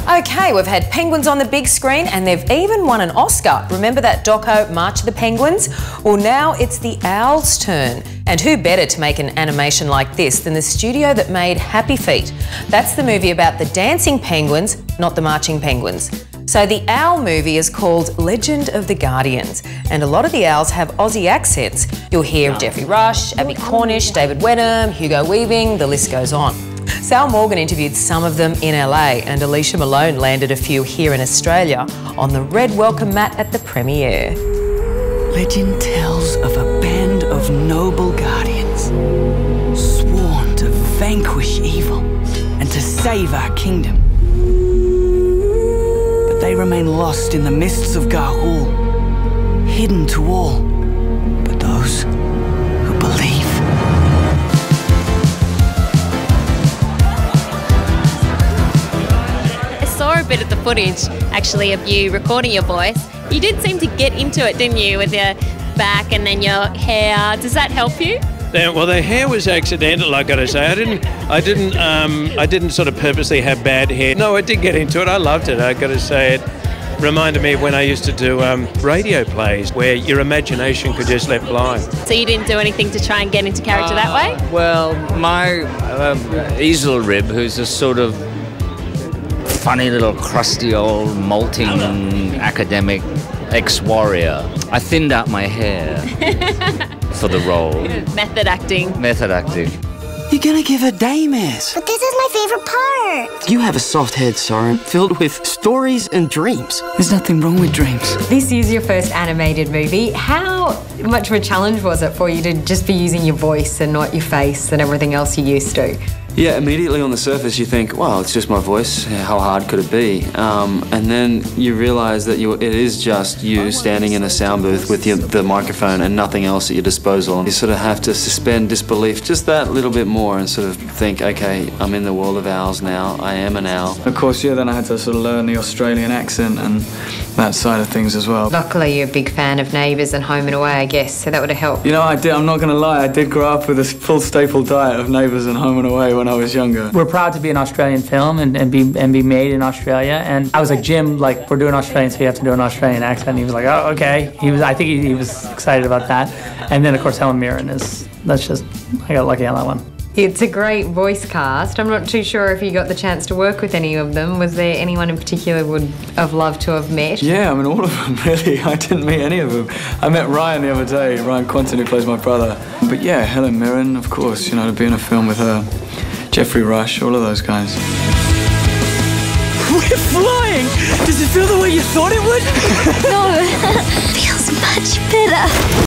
Okay, we've had penguins on the big screen and they've even won an Oscar. Remember that doco, March of the Penguins? Well, now it's the owls' turn. And who better to make an animation like this than the studio that made Happy Feet? That's the movie about the dancing penguins, not the marching penguins. So the owl movie is called Legend of the Guardians, and a lot of the owls have Aussie accents. You'll hear Jeffrey Rush, Abby Cornish, David Wenham, Hugo Weaving, the list goes on. Sal Morgan interviewed some of them in LA, and Alicia Malone landed a few here in Australia on the red welcome mat at the premiere. Legend tells of a band of noble guardians, sworn to vanquish evil and to save our kingdom. But they remain lost in the mists of Garhul, hidden to all but those who believe. I saw a bit of the footage, actually, of you recording your voice. You did seem to get into it, didn't you, with your back and then your hair. Does that help you? Well, the hair was accidental, I got to say. I didn't sort of purposely have bad hair. No, I did get into it. I loved it. I got to say, it reminded me of when I used to do radio plays where your imagination could just let fly. So you didn't do anything to try and get into character that way? Well, my easel rib, who's a sort of funny little crusty old molting academic ex-warrior, I thinned out my hair for the role. Method acting. Method acting. You're gonna give her daymares. But this is my favorite part. You have a soft head, Soren, filled with stories and dreams. There's nothing wrong with dreams. This is your first animated movie. How much of a challenge was it for you to just be using your voice and not your face and everything else you used to? Yeah, immediately on the surface you think, well, it's just my voice, how hard could it be? And then you realise that it is just you standing in a sound booth with the microphone and nothing else at your disposal. You sort of have to suspend disbelief just that little bit more and sort of think, okay, I'm in the world of owls now, I am an owl. Of course, yeah, then I had to sort of learn the Australian accent and that side of things as well. Luckily, you're a big fan of Neighbours and Home and Away, I guess, so that would have helped. You know, I'm not going to lie, I did grow up with a full staple diet of Neighbours and Home and Away when I was younger. We're proud to be an Australian film and be made in Australia. And I was like, Jim, like, we're doing Australian, so you have to do an Australian accent. And he was like, oh, okay. I think he was excited about that. And then, of course, Helen Mirren I got lucky on that one. It's a great voice cast. I'm not too sure if you got the chance to work with any of them. Was there anyone in particular would have loved to have met? Yeah, I mean, all of them, really. I didn't meet any of them. I met Ryan the other day, Ryan Quanton, who plays my brother. But yeah, Helen Mirren, of course, you know, to be in a film with her. Jeffrey Rush, all of those guys. We're flying! Does it feel the way you thought it would? No, feels much better.